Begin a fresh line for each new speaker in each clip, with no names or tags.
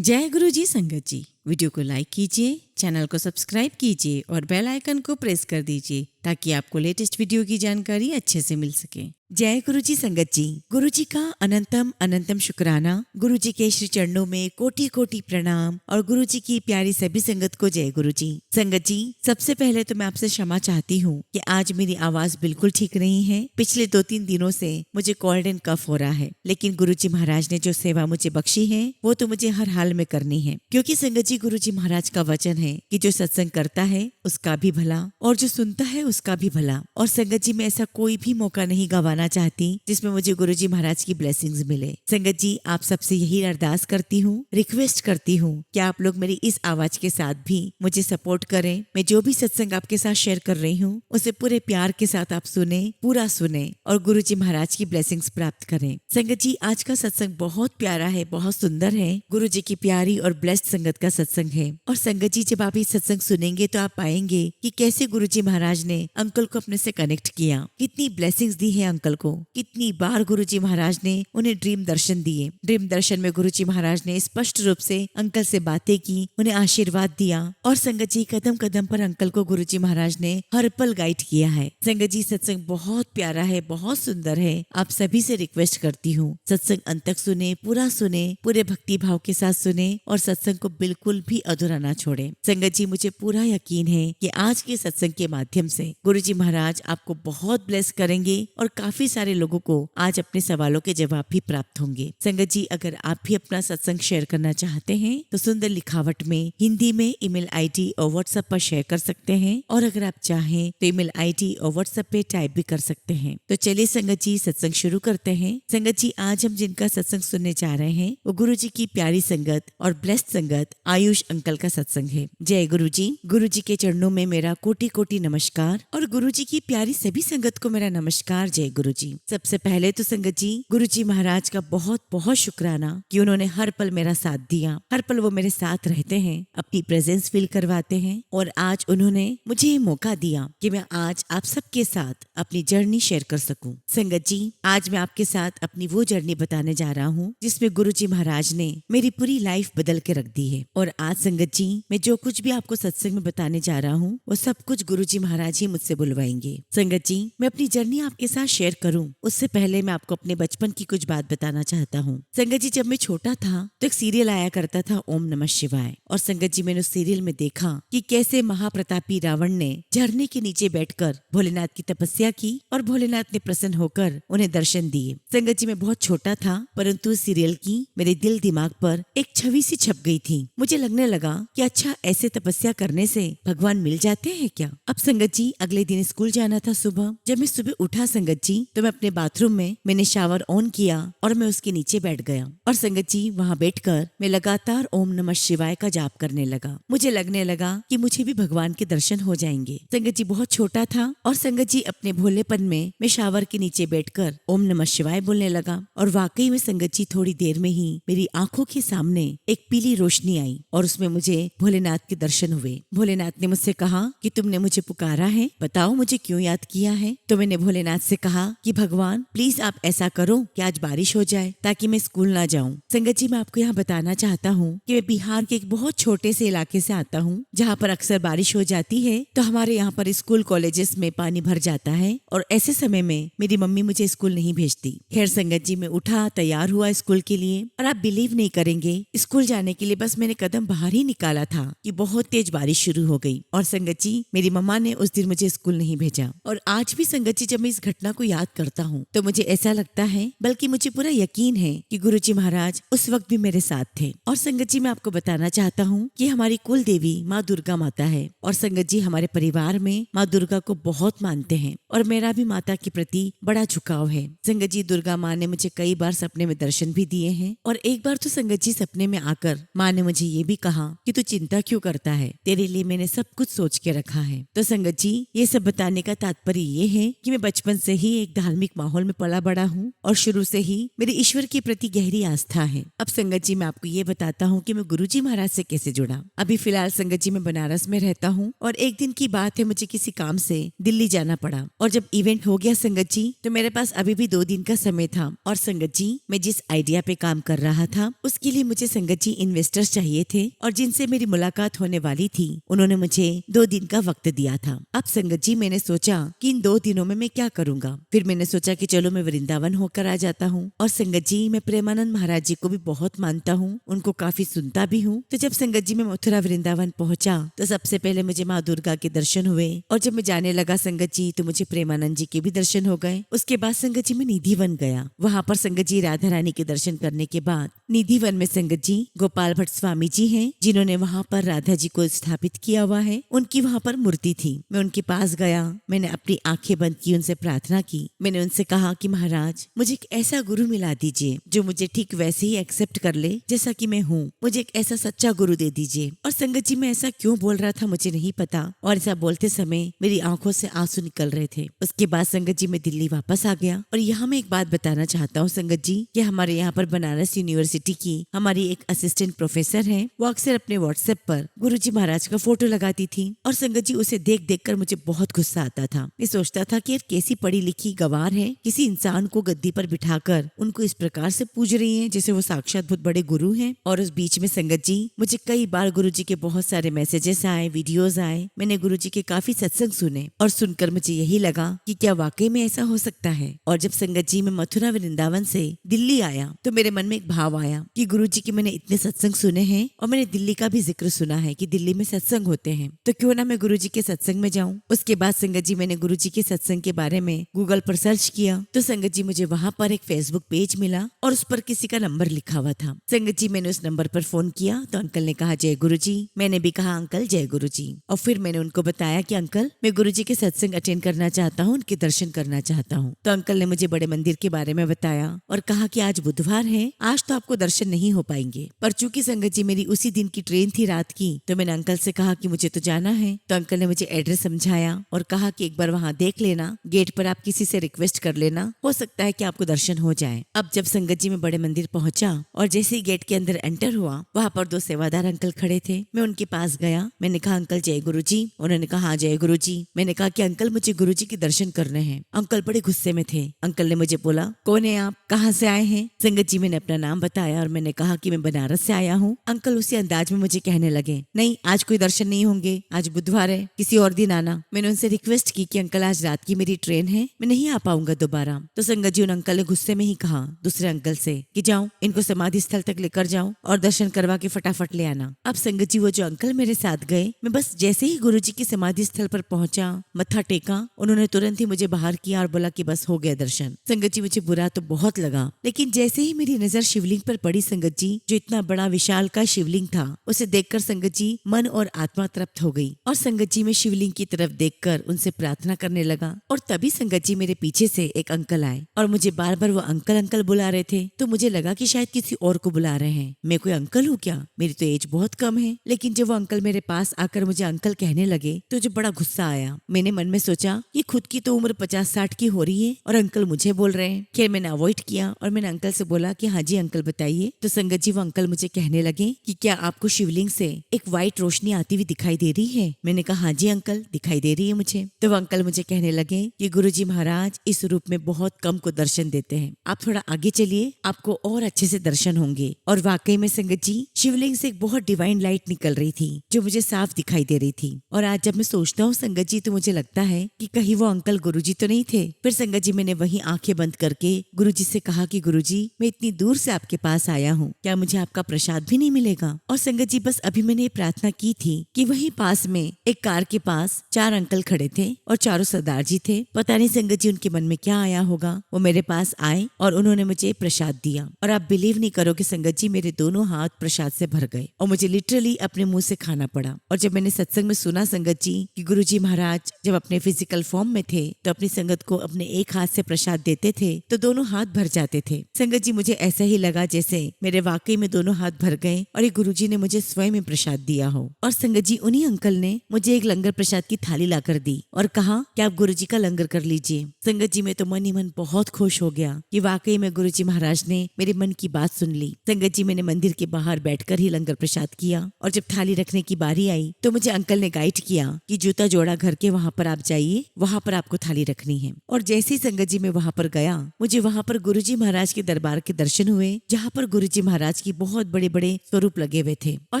जय गुरु जी संगत जी। वीडियो को लाइक कीजिए, चैनल को सब्सक्राइब कीजिए और बेल आइकन को प्रेस कर दीजिए ताकि आपको लेटेस्ट वीडियो की जानकारी अच्छे से मिल सके। जय गुरु जी संगत जी। गुरु जी का अनंतम अनंतम शुक्राना। गुरु जी के श्री चरणों में कोटि कोटि प्रणाम और गुरु जी की प्यारी सभी संगत को जय गुरु जी। संगत जी, सबसे पहले तो मैं आपसे क्षमा चाहती हूँ कि आज मेरी आवाज बिल्कुल ठीक नहीं है। पिछले 2-3 दिनों से मुझे कोल्ड एंड कफ हो रहा है, लेकिन गुरु जी महाराज ने जो सेवा मुझे बख्शी है वो तो मुझे हर हाल में करनी है, क्योंकि संगत जी गुरु जी महाराज का वचन है कि जो सत्संग करता है उसका भी भला और जो सुनता है उसका भी भला। और संगत जी, मैं ऐसा कोई भी मौका नहीं गंवाना चाहती जिसमें मुझे गुरु जी महाराज की ब्लेसिंग्स मिले। संगत जी, आप सबसे यही अरदास करती हूँ, रिक्वेस्ट करती हूँ कि आप लोग मेरी इस आवाज के साथ भी मुझे सपोर्ट करें। मैं जो भी सत्संग आपके साथ शेयर कर रही हूँ उसे पूरे प्यार के साथ आप सुने, पूरा सुने और गुरु जी महाराज की ब्लेसिंग्स प्राप्त करें। संगत जी, आज का सत्संग बहुत प्यारा है, बहुत सुंदर है। गुरु जी की प्यारी और ब्लेस्ड संगत का सत्संग है। और संगत जी, जब आप ये सत्संग सुनेंगे तो आप पाएंगे कि कैसे गुरु जी महाराज ने अंकल को अपने से कनेक्ट किया, कितनी ब्लेसिंग्स दी है अंकल को, कितनी बार गुरु जी महाराज ने उन्हें ड्रीम दर्शन दिए। ड्रीम दर्शन में गुरु जी महाराज ने स्पष्ट रूप से अंकल से बातें की, उन्हें आशीर्वाद दिया। और संगत जी, कदम कदम पर अंकल को गुरु जी महाराज ने हर पल गाइड किया है। संगत जी, सत्संग बहुत प्यारा है, बहुत सुंदर है। आप सभी से रिक्वेस्ट करती हूँ, सत्संग अंत तक सुने, पूरा सुने, पूरे भक्ति भाव के साथ सुने और सत्संग को बिल्कुल भी अधूरा ना छोड़े। संगत जी, मुझे पूरा यकीन है कि आज के सत्संग के माध्यम से गुरु जी महाराज आपको बहुत ब्लेस करेंगे और काफी सारे लोगों को आज अपने सवालों के जवाब भी प्राप्त होंगे। संगत जी, अगर आप भी अपना सत्संग शेयर करना चाहते हैं तो सुंदर लिखावट में हिंदी में ईमेल आईडी और व्हाट्सएप पर शेयर कर सकते हैं, और अगर आप चाहें तो ईमेल आईडी और व्हाट्सएप पे टाइप भी कर सकते हैं। तो चलिए संगत जी, सत्संग शुरू करते हैं। संगत जी, आज हम जिनका सत्संग सुनने जा रहे हैं वो गुरु जी की प्यारी संगत और ब्लेस्ड संगत आयुष अंकल का सत्संग है। जय गुरु जी। गुरु जी के चरणों में मेरा कोटि कोटि नमस्कार और गुरु जी की प्यारी सभी संगत को मेरा नमस्कार। जय गुरु जी। सबसे पहले तो संगत जी, गुरु जी महाराज का बहुत बहुत शुक्राना कि उन्होंने हर पल मेरा साथ दिया। हर पल वो मेरे साथ रहते हैं, अपनी प्रेजेंस फील करवाते हैं और आज उन्होंने मुझे ये मौका दिया कि मैं आज आप सबके साथ अपनी जर्नी शेयर कर सकूं। संगत जी, आज मैं आपके साथ अपनी वो जर्नी बताने जा रहा हूँ जिसमें गुरु जी महाराज ने मेरी पूरी लाइफ बदल के रख दी है। और आज संगत जी, मैं जो कुछ भी आपको सत्संग में बताने जा रहा हूँ वो सब कुछ गुरु जी महाराज ही मुझसे बुलवाएंगे। संगत जी, मैं अपनी जर्नी आपके साथ शेयर करूँ उससे पहले मैं आपको अपने बचपन की कुछ बात बताना चाहता हूँ। संगत जी, जब मैं छोटा था तो एक सीरियल आया करता था ओम नमः शिवाय। और संगत जी, मैंने उस सीरियल में देखा कि कैसे महाप्रतापी रावण ने झरने के नीचे बैठकर भोलेनाथ की तपस्या की और भोलेनाथ ने प्रसन्न होकर उन्हें दर्शन दिए। संगत जी, मैं बहुत छोटा था परंतु उस सीरियल की मेरे दिल दिमाग पर एक छवि सी छप गई थी। मुझे लगने लगा कि अच्छा, ऐसे तपस्या करने से भगवान मिल जाते हैं क्या। अब संगत जी, अगले दिन स्कूल जाना था सुबह। जब मैं सुबह उठा संगत जी तो मैं अपने बाथरूम में मैंने शावर ऑन किया और मैं उसके नीचे बैठ गया। और संगत जी, वहाँ बैठकर मैं लगातार ओम नमः शिवाय का जाप करने लगा। मुझे लगने लगा कि मुझे भी भगवान के दर्शन हो जाएंगे। संगत जी, बहुत छोटा था और संगत जी अपने भोलेपन में मैं शावर के नीचे बैठकर ओम नमः शिवाय बोलने लगा। और वाकई में संगत जी, थोड़ी देर में ही मेरी आंखों के सामने एक पीली रोशनी आई और उसमें मुझे भोलेनाथ के दर्शन हुए। भोलेनाथ ने मुझसे कहा कि तुमने मुझे पुकारा है, बताओ मुझे क्यों याद किया है। तो मैंने भोलेनाथ से कहा कि भगवान प्लीज आप ऐसा करो कि आज बारिश हो जाए ताकि मैं स्कूल ना जाऊं। संगत जी, मैं आपको यहाँ बताना चाहता हूँ कि मैं बिहार के एक बहुत छोटे से इलाके से आता हूँ जहाँ पर अक्सर बारिश हो जाती है तो हमारे यहाँ पर स्कूल कॉलेजेस में पानी भर जाता है और ऐसे समय में मेरी मम्मी मुझे स्कूल नहीं भेजती। खैर संगत जी, मैं उठा, तैयार हुआ स्कूल के लिए और आप बिलीव नहीं करेंगे, स्कूल जाने के लिए बस मैंने कदम बाहर ही निकाला था कि बहुत तेज बारिश शुरू हो गई। और संगत जी, मेरी मम्मा ने उस दिन मुझे स्कूल नहीं भेजा। और आज भी संगत जी, जब मैं इस घटना को याद करता हूँ तो मुझे ऐसा लगता है, बल्कि मुझे पूरा यकीन है कि गुरु जी महाराज उस वक्त भी मेरे साथ थे। और संगत जी, मैं आपको बताना चाहता हूँ कि हमारी कुल देवी माँ दुर्गा माता है और संगत जी, हमारे परिवार में माँ दुर्गा को बहुत मानते हैं और मेरा भी माता के प्रति बड़ा झुकाव है। संगत जी, दुर्गा माँ ने मुझे कई बार सपने में दर्शन भी दिए हैं और एक बार तो संगत जी, सपने में आकर माँ ने मुझे ये भी कहा कि तू चिंता क्यों करता है? तेरे लिए मैंने सब कुछ सोच के रखा है। तो संगत जी, ये सब बताने का तात्पर्य ये है कि मैं बचपन से ही एक धार्मिक माहौल में पला बड़ा हूँ और शुरू से ही मेरी ईश्वर के प्रति गहरी आस्था है। अब संगत जी, मैं आपको ये बताता हूँ कि मैं गुरुजी महाराज से कैसे जुड़ा। अभी फिलहाल संगत जी मैं बनारस में रहता हूँ और एक दिन की बात है, मुझे किसी काम से दिल्ली जाना पड़ा और जब इवेंट हो गया संगत जी, तो मेरे पास अभी भी 2 दिन का समय था। और संगत जी, मैं जिस आइडिया पे काम कर रहा था उसके लिए मुझे संगत जी इन्वेस्टर्स चाहिए थे और जिनसे मेरी मुलाकात होने वाली थी उन्होंने मुझे 2 दिन का वक्त दिया था। अब संगत जी, मैंने सोचा कि इन 2 दिनों में मैं क्या करूंगा। फिर मैंने सोचा कि चलो मैं वृंदावन होकर आ जाता हूँ। और संगत जी, मैं प्रेमानंद महाराज जी को भी बहुत मानता हूँ, उनको काफी सुनता भी हूँ। तो जब संगत जी मैं मथुरा वृंदावन पहुंचा तो सबसे पहले मुझे माँ दुर्गा के दर्शन हुए और जब मैं जाने लगा संगत जी तो मुझे प्रेमानंद जी के भी दर्शन हो गए। उसके बाद संगत जी मैं निधिवन गया। वहां पर संगत जी राधा रानी के दर्शन करने के बाद निधिवन में संगत जी गोपाल भट्ट स्वामी जी हैं, जिन्होंने वहां पर राधा जी को स्थापित किया हुआ है। उनकी वहां पर मूर्ति थी। मैं उनके पास गया, मैंने अपनी आंखें बंद की, उनसे प्रार्थना की। मैंने उनसे कहा कि महाराज, मुझे एक ऐसा गुरु मिला दीजिए जो मुझे ठीक वैसे ही एक्सेप्ट कर ले जैसा कि मैं हूँ। मुझे एक ऐसा सच्चा गुरु दे दीजिए। और संगत जी मैं ऐसा क्यों बोल रहा था मुझे नहीं पता, और ऐसा बोलते समय मेरी आंखों से आंसू निकल रहे थे। उसके बाद संगत जी मैं दिल्ली वापस आ गया। और यहाँ मैं एक बात बताना चाहता हूँ संगत जी, कि हमारे यहाँ पर बनारस यूनिवर्सिटी की हमारी एक असिस्टेंट प्रोफेसर है, वो अक्सर अपने व्हाट्सएप पर गुरुजी महाराज का फोटो लगाती थी। और संगत जी उसे देख देख कर मुझे बहुत गुस्सा आता था। मैं सोचता था कि कैसी पढ़ी लिखी गवार है, किसी इंसान को गद्दी पर बिठाकर उनको इस प्रकार से पूज रही है जैसे वो साक्षात बहुत बड़े गुरु हैं। और उस बीच में संगत जी मुझे कई बार गुरुजी के बहुत सारे मैसेजेस आए, वीडियोस आए। मैंने गुरुजी के काफी सत्संग सुने और सुनकर मुझे यही लगा कि क्या वाकई में ऐसा हो सकता है। और जब संगत जी मैं मथुरा वृंदावन से दिल्ली आया तो मेरे मन में एक भाव आया कि गुरुजी के मैंने इतने सत्संग सुने हैं और मैंने दिल्ली का भी जिक्र सुना है कि दिल्ली में सत्संग होते हैं, तो क्यों ना मैं गुरुजी के सत्संग में जाऊं। उसके बाद संगत जी मैंने गुरुजी के सत्संग के बारे में गूगल पर सर्च किया तो संगत जी मुझे वहां पर एक फेसबुक पेज मिला और उस पर किसी का नंबर लिखा हुआ था। संगत जी मैंने उस नंबर पर फोन किया तो अंकल ने कहा जय गुरुजी। मैंने भी कहा अंकल जय गुरुजी। और फिर मैंने उनको बताया कि अंकल मैं गुरुजी के सत्संग अटेंड करना चाहता हूँ, उनके दर्शन करना चाहता हूँ। तो अंकल ने मुझे बड़े मंदिर के बारे में बताया और कहा कि आज बुधवार है, आज तो आपको दर्शन नहीं हो पाएंगे। पर चूंकि संगत जी मेरी उसी दिन की ट्रेन थी रात की, तो मैंने अंकल से कहा कि मुझे तो जाना है। तो अंकल ने मुझे एड्रेस समझाया और कहा कि एक बार वहाँ देख लेना, गेट पर आप किसी से रिक्वेस्ट कर लेना, हो सकता है कि आपको दर्शन हो जाए। अब जब संगत जी में बड़े मंदिर पहुंचा और जैसे ही गेट के अंदर एंटर हुआ, वहाँ पर 2 सेवादार अंकल खड़े थे। मैं उनके पास गया, मैंने कहा अंकल जय गुरुजी। उन्होंने कहा हाँ जय गुरुजी। मैंने कहा कि अंकल मुझे गुरुजी के दर्शन करने हैं। अंकल बड़े गुस्से में थे। अंकल ने मुझे बोला कौन है आप, कहाँ से आए हैं। संगत जी मैंने अपना नाम बताया और मैंने कहा कि मैं बनारस से आया हूँ। अंकल उसी अंदाज में मुझे कहने लगे नहीं आज कोई दर्शन नहीं होंगे, आज बुधवार है, किसी और दिन आना। मैंने उनसे रिक्वेस्ट की कि अंकल आज रात की मेरी ट्रेन है, मैं नहीं आ पाऊंगा दोबारा। तो संगत जी उन अंकल ने गुस्से में ही कहा दूसरे अंकल से कि जाओ इनको समाधि स्थल तक लेकर जाओ और दर्शन करवा के फटाफट ले आना। अब संगत जी वो जो अंकल मेरे साथ गए, मैं बस जैसे ही गुरुजी की समाधि स्थल पर पहुंचा, मत्था टेका, उन्होंने तुरंत ही मुझे बाहर किया और बोला कि बस हो गया दर्शन। संगत जी मुझे बुरा तो बहुत लगा, लेकिन जैसे ही मेरी नजर शिवलिंग पर पड़ी संगत जी, जो इतना बड़ा विशाल का शिवलिंग था, उसे देखकर संगत जी मन और आत्मा तृप्त हो गई। और संगत जी में शिवलिंग की तरफ देखकर उनसे प्रार्थना करने लगा। और तभी संगत जी मेरे पीछे से एक अंकल आए और मुझे बार बार वो अंकल अंकल बुला रहे थे। तो मुझे लगा कि शायद किसी और को बुला रहे हैं। मैं कोई अंकल हूँ क्या, मेरी तो एज बहुत कम है। लेकिन जब वो अंकल मेरे पास आकर मुझे अंकल कहने लगे तो मुझे बड़ा गुस्सा आया। मैंने मन में सोचा कि खुद की तो उम्र 50-60 की हो रही है और अंकल मुझे बोल रहे हैं। खैर मैंने अवॉइड किया और मैंने अंकल से बोला कि हाँ जी अंकल बताइए। तो संगत जी वो अंकल मुझे कहने लगे कि क्या आपको शिवलिंग से एक व्हाइट रोशनी आती हुई दिखाई दे रही है। मैंने कहा हाँ जी अंकल दिखाई दे रही है मुझे। तो वो अंकल मुझे कहने लगे कि गुरुजी महाराज इस रूप में बहुत कम को दर्शन देते हैं, आप थोड़ा आगे चलिए, आपको और अच्छे से दर्शन होंगे। और वाकई में संगत जी शिवलिंग से एक बहुत डिवाइन लाइट निकल रही थी जो मुझे साफ दिखाई दे रही थी। और आज जब मैं सोचता हूँ संगत जी तो मुझे लगता है कि कहीं वो अंकल गुरुजी तो नहीं थे। फिर संगत जी मैंने वहीं आंखें बंद करके गुरुजी से कहा कि गुरुजी मैं इतनी दूर से आपके पास आया हूँ, क्या मुझे आपका प्रसाद भी नहीं मिलेगा। और संगत जी बस अभी मैंने ये प्रार्थना की थी कि वहीं पास में एक कार के पास 4 अंकल खड़े थे और चारों सरदार जी थे। पता नहीं संगत जी उनके मन में क्या आया होगा, वो मेरे पास आए और उन्होंने मुझे प्रसाद दिया। और आप बिलीव नहीं करोगे संगत जी मेरे दोनों हाथ प्रसाद प्रसाद से भर गए और मुझे लिटरली अपने मुंह से खाना पड़ा। और जब मैंने सत्संग में सुना संगत जी कि गुरुजी महाराज जब अपने फिजिकल फॉर्म में थे तो अपनी संगत को अपने एक हाथ से प्रसाद देते थे तो दोनों हाथ भर जाते थे। संगत जी मुझे ऐसा ही लगा जैसे मेरे वाकई में दोनों हाथ भर गए और ये गुरुजी ने मुझे स्वयं ही प्रसाद दिया हो। और संगत जी उन्हीं अंकल ने मुझे एक लंगर प्रसाद की थाली लाकर दी और कहा कि आप गुरुजी का लंगर कर लीजिए। संगत जी में तो मन ही मन बहुत खुश हो गया कि वाकई में गुरुजी महाराज ने मेरे मन की बात सुन ली। संगत जी मैंने मंदिर के बाहर बैठकर ही लंगर प्रसाद किया और जब थाली रखने की बारी आई तो मुझे अंकल ने गाइड किया कि जूता जोड़ा घर के वहाँ पर आप जाइए, वहाँ पर आपको थाली रखनी है। और जैसे ही संगत जी मैं वहाँ पर गया मुझे वहाँ पर गुरुजी महाराज के दरबार के दर्शन हुए जहाँ पर गुरुजी महाराज की बहुत बड़े बड़े स्वरूप लगे हुए थे। और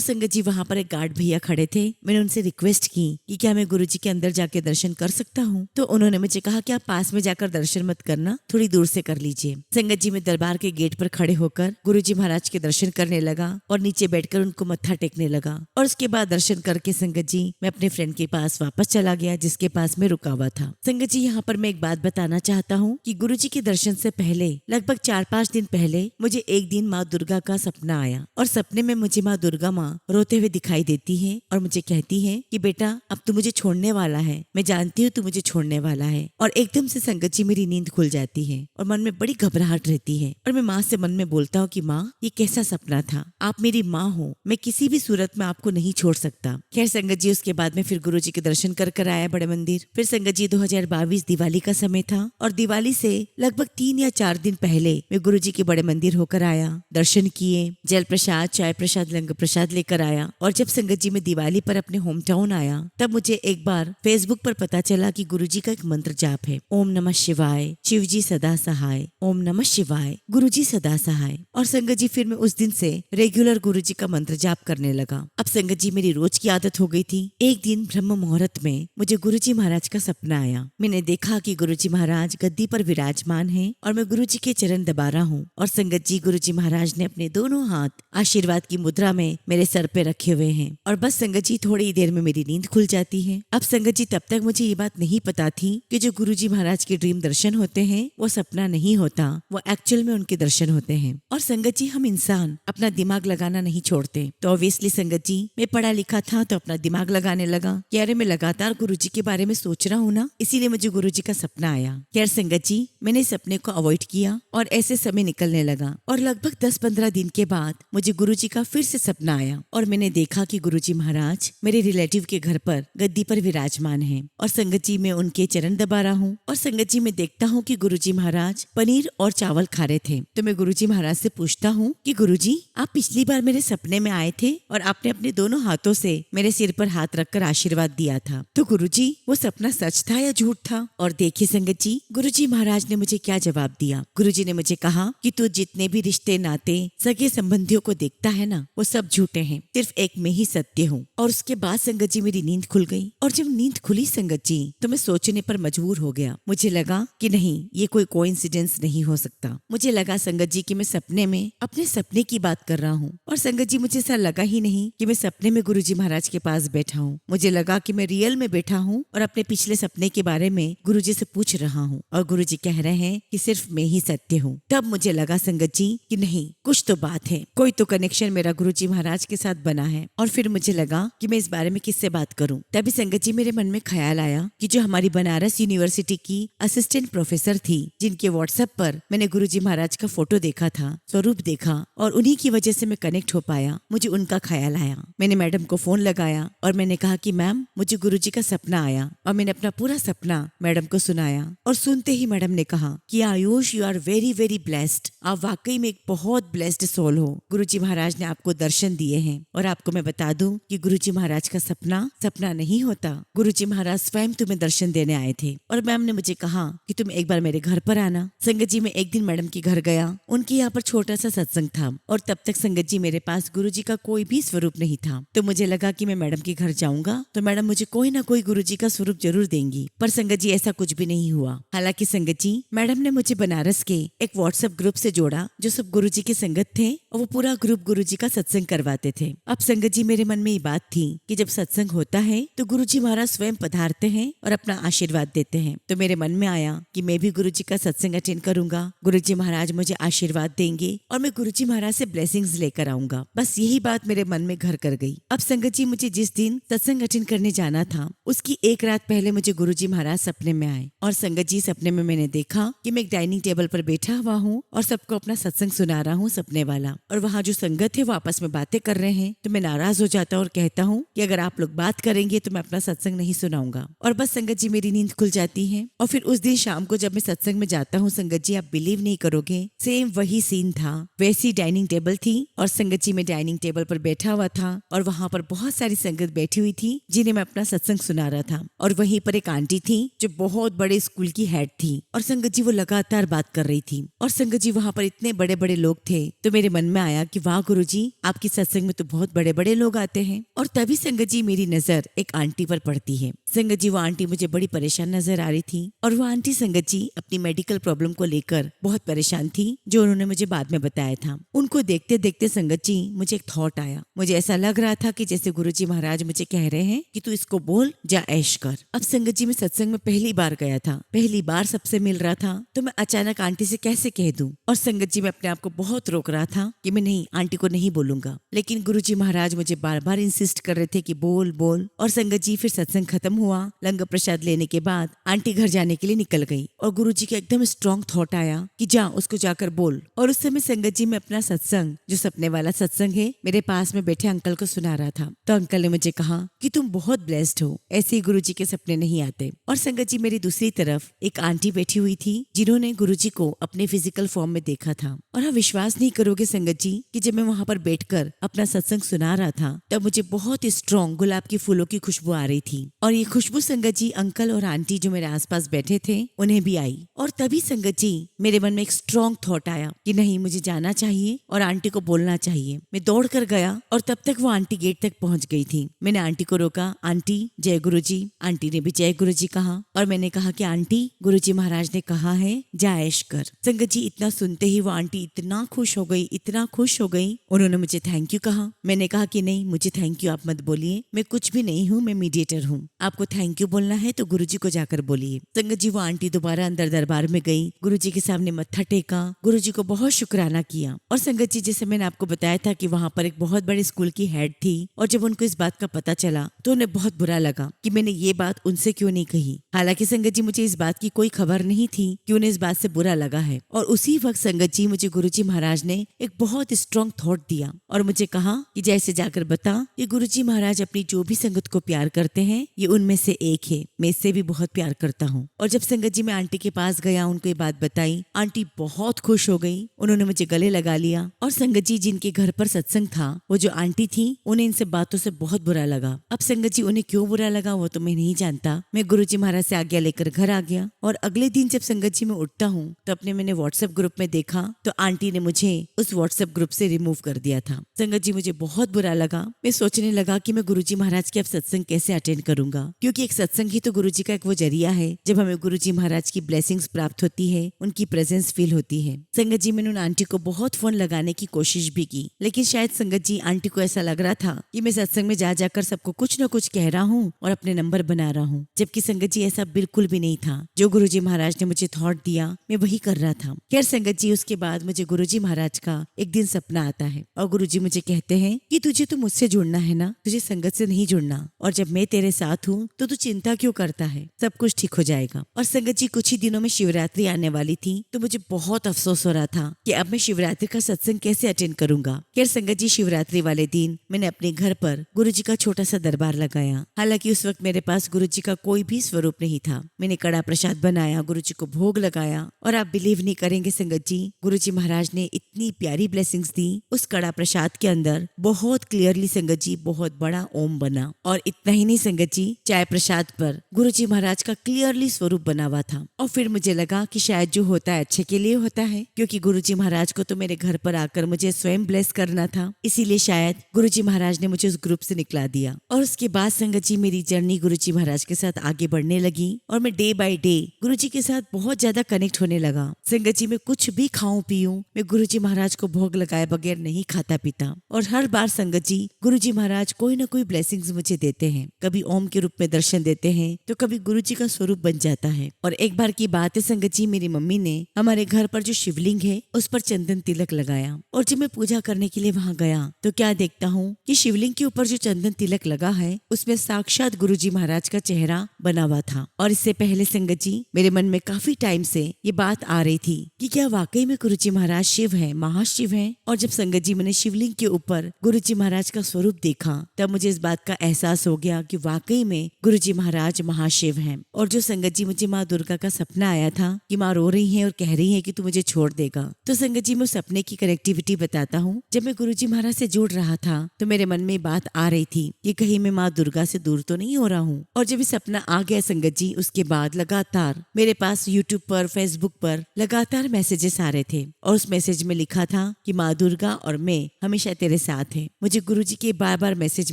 संगत जी वहाँ पर एक गार्ड भैया खड़े थे। मैंने उनसे रिक्वेस्ट की कि क्या मैं गुरुजी के अंदर जाके दर्शन कर सकता हूँ, तो उन्होंने मुझे कहा कि आप पास में जाकर दर्शन मत करना, थोड़ी दूर से कर लीजिए। संगत जी मैं दरबार के गेट पर खड़े होकर गुरुजी महाराज के दर्शन करने लगा और नीचे बैठकर उनको मत्था टेकने लगा। और उसके बाद दर्शन करके संगत जी मैं अपने फ्रेंड के पास वापस चला गया जिसके पास मैं रुका हुआ था। संगत जी यहाँ पर मैं एक बात बताना चाहता हूँ कि गुरुजी के दर्शन से पहले लगभग 4-5 दिन पहले मुझे एक दिन माँ दुर्गा का सपना आया और सपने में मुझे माँ दुर्गा माँ रोते हुए दिखाई देती है और मुझे कहती है कि बेटा अब तू मुझे छोड़ने वाला है, मैं जानती हूँ तू मुझे छोड़ने वाला है। और एकदम से संगत जी मेरी नींद खुल जाती है और मन में बड़ी घबराहट रहती है और मैं माँ से मन में बोलता हूँ कि माँ ये कैसा सपना था, आप मेरी माँ हो, मैं किसी भी सूरत में आपको नहीं छोड़ सकता। खैर संगत जी उसके बाद में फिर गुरुजी के दर्शन कर आया बड़े मंदिर। फिर संगत जी 2022 दिवाली का समय था और दिवाली से लगभग 3 या 4 दिन पहले मैं गुरुजी के बड़े मंदिर होकर आया, दर्शन किए, जल प्रसाद, चाय प्रसाद, लंगर प्रसाद लेकर आया। और जब संगत जी में दिवाली पर अपने होम टाउन आया तब मुझे एक बार फेसबुक पर पता चला कि गुरुजी का एक मंत्र जाप है, ओम नमः शिवाय, शिवजी सदा सहाय, ओम नमः शिवाय, गुरुजी सदा सहाय। और संगत जी फिर मैं उस दिन से रेगुलर गुरुजी का मंत्र जाप करने लगा। अब संगत जी मेरी रोज की आदत हो गई थी। एक दिन ब्रह्म मुहूर्त में मुझे गुरुजी महाराज का सपना आया। मैंने देखा कि गुरुजी महाराज गद्दी पर विराजमान हैं और मैं गुरुजी के चरण दबा रहा हूँ। और संगत जी गुरुजी महाराज ने अपने दोनों हाथ आशीर्वाद की मुद्रा में मेरे सर पे रखे हुए हैं और बस संगत जी थोड़ी देर में मेरी नींद खुल जाती है। अब संगत जी तब तक मुझे ये बात नहीं पता थी कि जो गुरुजी महाराज के ड्रीम दर्शन होते हैं वो सपना नहीं होता, वो एक्चुअल में उनके दर्शन होते हैं। और संगत जी हम इंसान अपना दिमाग लगाना नहीं छोड़ते। तो ऑब्वियसली संगत जी मैं पढ़ा लिखा था तो अपना दिमाग लगाने लगा कि अरे मैं लगातार गुरुजी के बारे में सोच रहा हूँ ना, इसीलिए मुझे गुरुजी का सपना आया। खैर संगत जी मैंने सपने को अवॉइड किया और ऐसे समय निकलने लगा और लगभग 10-15 दिन के बाद मुझे गुरुजी का फिर से सपना आया और मैंने देखा कि गुरुजी महाराज मेरे रिलेटिव के घर पर गद्दी पर विराजमान हैं और संगत जी मैं उनके चरण दबा रहा हूँ। और संगत जी मैं देखता हूँ कि गुरुजी महाराज पनीर और चावल खा रहे थे। तो मैं गुरुजी महाराज से पूछता हूँ कि गुरुजी आप पिछली बार मेरे सपने में आए थे और आपने अपने दोनों हाथों से मेरे सिर पर हाथ रखकर आशीर्वाद दिया था, तो गुरुजी वो सपना सच था या झूठ था? और देखिए संगत जी गुरुजी महाराज ने मुझे क्या जवाब दिया। गुरुजी ने मुझे कहा कि तू जितने भी रिश्ते नाते सगे संबंधियों को देखता है ना वो सब झूठे हैं, सिर्फ एक में ही सत्य हूँ। और उसके बाद संगत जी मेरी नींद खुल गई और जब नींद खुली संगत जी तो मैं सोचने पर मजबूर हो गया। मुझे लगा कि नहीं ये कोई कोइंसिडेंस नहीं हो सकता। मुझे लगा संगत जी कि मैं सपने में अपने सपने की बात कर रहा हूँ और संगत जी मुझे ऐसा लगा ही नहीं कि मैं सपने में गुरुजी महाराज के पास बैठा हूँ। मुझे लगा कि मैं रियल में बैठा हूँ और अपने पिछले सपने के बारे में गुरुजी से पूछ रहा हूँ और गुरुजी कह रहे हैं कि सिर्फ मैं ही सत्य हूँ। तब मुझे लगा संगत जी कि नहीं कुछ तो बात है, कोई तो कनेक्शन मेरा गुरुजी महाराज के साथ बना है। और फिर मुझे लगा कि मैं इस बारे में किससे बात करूं। तभी संगत जी मेरे मन में ख्याल आया कि जो हमारी बनारस यूनिवर्सिटी की असिस्टेंट प्रोफेसर थी जिनके व्हाट्सएप पर मैंने गुरुजी महाराज का फोटो देखा था, स्वरूप देखा और उन्हीं की वजह से मैं कनेक्ट हो पाया, मुझे उनका ख्याल आया। मैंने मैडम को फोन लगाया और मैंने कहा कि मैम मुझे गुरुजी का सपना आया और मैंने अपना पूरा सपना मैडम को सुनाया। और सुनते ही मैडम ने कहा कि Ayush you are very very blessed, आप वाकई में एक बहुत ब्लेस्ड सोल हो। गुरुजी महाराज ने आपको दर्शन दिए हैं। और आपको मैं बता दूं कि गुरुजी महाराज का सपना नहीं होता, गुरुजी महाराज स्वयं तुम्हें दर्शन देने आए थे। और मैम ने मुझे कहा कि तुम एक बार मेरे घर पर आना। संगत जी मैं एक दिन मैडम के घर गया, उनके यहाँ पर छोटा सा सत्संग था और तब तक संगत जी मेरे पास गुरुजी का कोई भी स्वरूप नहीं था। तो मुझे लगा कि मैं मैडम के घर जाऊंगा तो मैडम मुझे कोई ना कोई गुरुजी का स्वरूप जरूर देंगी, पर संगत जी ऐसा कुछ भी नहीं हुआ। हालांकि संगत जी मैडम ने मुझे बनारस के एक व्हाट्सएप ग्रुप से जोड़ा जो सब गुरुजी के संगत थे और वो पूरा ग्रुप गुरुजी का सत्संग करवाते थे। अब संगत जी मेरे मन में ये बात थी कि जब सत्संग होता है तो गुरुजी महाराज स्वयं पधारते हैं और अपना आशीर्वाद देते हैं। तो मेरे मन में आया कि मैं भी गुरुजी का सत्संग अटेंड करूंगा, गुरुजी महाराज मुझे आशीर्वाद देंगे और मैं गुरुजी महाराज से ब्लेसिंग्स लेकर आऊंगा। आऊंगा। बस यही बात मेरे मन में घर कर गई। अब संगत जी, मुझे जिस दिन सत्संग अटेंड करने जाना था उसकी एक रात पहले मुझे गुरुजी महाराज सपने में आए। और संगत जी, सपने में मैंने देखा कि मैं एक डाइनिंग टेबल पर बैठा हुआ हूँ और सबको अपना सत्संग सुना रहा हूँ सपने वाला। और वहाँ जो संगत है वो आपस में बातें कर रहे हैं। तो मैं नाराज हो जाता हूँ और कहता हूँ कि अगर आप लोग बात करेंगे तो मैं अपना सत्संग नहीं सुनाऊंगा। और बस संगत जी, मेरी नींद खुल जाती है। और फिर उस दिन शाम को जब मैं सत्संग में जाता हूँ संगत जी, आप बिलीव नहीं करोगे, सेम वही सीन था, वैसी डाइनिंग टेबल थी। और संगत जी, मैं डाइनिंग टेबल पर बैठा हुआ था और वहाँ पर बहुत सारी संगत बैठी हुई थी जिन्हें मैं अपना सत्संग सुना रहा था। और वहीं पर एक आंटी थी जो बहुत बड़े स्कूल की हेड थी। और संगत जी, वो लगातार बात कर रही थी। और संगत जी, वहाँ पर इतने बड़े बड़े लोग थे। तो मेरे मन में आया कि वाह गुरुजी, आपकी सत्संग में तो बहुत बड़े बड़े लोग आते हैं। और तभी संगत जी, मेरी नजर एक आंटी पर पड़ती है। संगत जी, वो आंटी मुझे बड़ी परेशान नजर आ रही थी। और वो आंटी संगत जी अपनी मेडिकल प्रॉब्लम को लेकर बहुत परेशान थी, जो उन्होंने मुझे बाद में बताया था। उनको देखते देखते संगत जी, मुझे एक थॉट आया। मुझे ऐसा लग रहा था कि जैसे गुरुजी महाराज मुझे कह रहे हैं कि तू इसको बोल, जा ऐश कर। अब संगत जी, मैं सत्संग में पहली बार गया था, पहली बार सबसे मिल रहा था, तो मैं अचानक आंटी से कैसे कह दूं। और संगत जी, मैं अपने आप को बहुत रोक रहा था कि मैं नहीं, आंटी को नहीं बोलूंगा। लेकिन गुरुजी महाराज मुझे बार बार इंसिस्ट कर रहे थे कि बोल बोल। और संगत जी, फिर सत्संग खत्म हुआ। लंगर प्रसाद लेने के बाद आंटी घर जाने के लिए निकल गई। और गुरुजी का एकदम स्ट्रॉन्ग थॉट आया कि जा, उसको जाकर बोल। और उस समय संगत जी, मैं अपना सत्संग, जो सपने वाला सत्संग है, मेरे पास में बैठे अंकल को सुना रहा था। तो अंकल ने मुझे कहा कि तुम बहुत ब्लेस्ड हो, ऐसे ही गुरुजी के सपने नहीं आते। और संगत जी, मेरी दूसरी तरफ एक आंटी बैठी हुई थी जिन्होंने गुरुजी को अपने फिजिकल फॉर्म में देखा था। और आप विश्वास नहीं करोगे संगत जी कि जब मैं वहां पर बैठकर अपना सत्संग सुना रहा था तब मुझे बहुत स्ट्रॉन्ग गुलाब के फूलों की खुशबू आ रही थी। और ये खुशबू संगत जी अंकल और आंटी जो मेरे आसपास बैठे थे उन्हें भी आई। और तभी संगत जी, मेरे मन में एक स्ट्रॉन्ग थॉट आया कि नहीं, मुझे जाना चाहिए और आंटी को बोलना चाहिए। मैं दौड़ कर गया और तब तक वो आंटी गेट तक पहुंच गई थी। मैंने आंटी को रोका, आंटी जय गुरुजी। आंटी ने भी जय गुरुजी कहा। और मैंने कहा कि आंटी, गुरुजी महाराज ने कहा है जा ऐश कर। संगत जी, इतना सुनते ही वो आंटी इतना खुश हो गई, इतना खुश हो गई। उन्होंने मुझे थैंक यू कहा। मैंने कहा कि नहीं, मुझे थैंक यू आप मत बोलिए, मैं कुछ भी नहीं हूँ, मैं मीडिएटर हूँ। आपको थैंक यू बोलना है तो गुरुजी को जाकर बोलिए। संगत जी, वो आंटी दोबारा अंदर दरबार में गई, गुरुजी के सामने मत्था टेका, गुरुजी को बहुत शुक्राना किया। और संगत जी, जैसे मैंने आपको बताया था कि वहाँ पर एक बहुत बड़े स्कूल की हेड थी। और जब उनको इस बात का पता चला तो उन्हें बहुत बुरा लगा कि मैंने ये बात उनसे क्यों नहीं कही। हालांकि संगत जी, मुझे इस बात की कोई खबर नहीं थी कि उन्हें इस बात से बुरा लगा है। और उसी वक्त संगत जी, मुझे गुरुजी महाराज ने एक बहुत स्ट्रॉन्ग थॉट दिया और मुझे कहा कि जैसे जाकर बता कि गुरुजी महाराज अपनी जो भी संगत को प्यार करते हैं ये उनमें से एक है, मैं इससे भी बहुत प्यार करता हूँ। और जब संगत जी, मैं आंटी के पास गया, उनको ये बात बताई, आंटी बहुत खुश हो गई, उन्होंने मुझे गले लगा लिया। और संगत जी, जिनके घर पर सत्संग था, वो जो आंटी थी, उन्हें इन सब बातों से बहुत बुरा लगा। अब संगत जी, उन्हें क्यों बुरा लगा वो तो मैं नहीं जानता। मैं गुरुजी महाराज से आज्ञा लेकर घर आ गया। और अगले दिन जब संगत जी मैं उठता हूँ तो अपने मैंने व्हाट्सएप ग्रुप में देखा तो आंटी ने मुझे उस व्हाट्सएप ग्रुप से रिमूव कर दिया था। संगत जी, मुझे बहुत बुरा लगा। मैं सोचने लगा कि मैं गुरुजी महाराज के अब सत्संग कैसे अटेंड करूंगा, क्योंकि एक सत्संग ही तो गुरुजी का एक वो जरिया है जब हमें गुरुजी महाराज की ब्लेसिंग्स प्राप्त होती है, उनकी प्रेजेंस फील होती है। संगत जी, मैंने उन आंटी को बहुत फोन लगाने की कोशिश भी की, लेकिन शायद संगत जी आंटी को ऐसा लग रहा था कि मैं सत्संग में जा जाकर सबको कुछ न कुछ कह रहा हूँ और अपने नंबर बना रहा हूँ, जबकि संगत जी ऐसा बिल्कुल भी नहीं था। जो गुरुजी महाराज ने मुझे थॉट दिया मैं वही कर रहा था। खैर संगत जी, उसके बाद मुझे गुरुजी महाराज का एक दिन सपना आता है और गुरुजी मुझे कहते हैं कि तुझे तो मुझसे जुड़ना है ना, तुझे संगत से नहीं जुड़ना, और जब मैं तेरे साथ हूँ तो तू चिंता क्यों करता है, सब कुछ ठीक हो जाएगा। और संगत जी, कुछ ही दिनों में शिवरात्रि आने वाली थी तो मुझे बहुत अफसोस हो रहा था कि अब मैं शिवरात्रि का सत्संग कैसे अटेंड करूंगा। खैर संगत जी, शिवरात्रि वाले दिन मैंने अपने घर पर गुरुजी का छोटा सा दरबार लगाया। हालांकि उस वक्त मेरे पास गुरुजी का कोई भी स्वरूप नहीं था। मैंने कड़ा प्रसाद बनाया, गुरुजी को भोग लगाया, और आप बिलीव नहीं करेंगे संगत जी, गुरुजी महाराज ने इतनी प्यारी ब्लेसिंग्स दी। उस कड़ा प्रसाद के अंदर बहुत क्लियरली संगत जी बहुत बड़ा ओम बना। और इतना ही नहीं संगत जी, चाय प्रसाद पर गुरुजी महाराज का क्लियरली स्वरूप बना हुआ था। और फिर मुझे लगा कि शायद जो होता है अच्छे के लिए होता है, क्योंकि गुरुजी महाराज को तो मेरे घर पर आकर मुझे स्वयं ब्लेस करना था, इसीलिए शायद गुरुजी महाराज ने मुझे उस ग्रुप से निकला दिया। और उसके बाद संगत जी, मेरी जर्नी गुरुजी महाराज के साथ आगे बढ़ने लगी और मैं डे बाय डे गुरुजी के साथ बहुत ज्यादा कनेक्ट होने लगा। संगत जी, मैं कुछ भी खाऊं पीऊं, मैं गुरुजी महाराज को भोग लगाए बगैर नहीं खाता पीता। और हर बार संगत जी, गुरुजी महाराज कोई ना कोई ब्लेसिंग्स मुझे देते हैं। कभी ओम के रूप में दर्शन देते हैं तो कभी गुरुजी का स्वरूप बन जाता है। और एक बार की बात है संगत जी, मेरी मम्मी ने हमारे घर पर जो शिवलिंग है उस पर चंदन तिलक लगाया, और जब मैं पूजा करने के लिए वहाँ गया तो क्या देखता हूँ कि शिवलिंग के ऊपर जो चंदन तिलक लगा है उसमें साक्षात गुरुजी महाराज का चेहरा बना हुआ था। और इससे पहले संगत जी मेरे मन में काफी टाइम से ये बात आ रही थी कि क्या वाकई में गुरुजी महाराज शिव है, महाशिव है। और जब संगत जी मैंने शिवलिंग के ऊपर गुरुजी महाराज का स्वरूप देखा तब मुझे इस बात का एहसास हो गया कि वाकई में गुरुजी महाराज महाशिव हैं। और जो संगत जी मुझे माँ दुर्गा का सपना आया था कि माँ रो रही है और कह रही है कि तू मुझे छोड़ देगा, तो संगत जी मैं उस सपने की कनेक्टिविटी बताता हूँ। जब मैं गुरुजी महाराज से जुड़ रहा था तो मेरे मन में बात आ रही थी कि कहीं मैं माँ दुर्गा से दूर तो नहीं हो रहा हूँ। और जब ये सपना आ गया संगत जी, उसके बाद लगातार मेरे पास यूट्यूब पर, फेसबुक पर लगातार मैसेजेस आ रहे थे और उस मैसेज में लिखा था कि माँ दुर्गा और मैं हमेशा तेरे साथ है। मुझे गुरुजी के बार बार मैसेज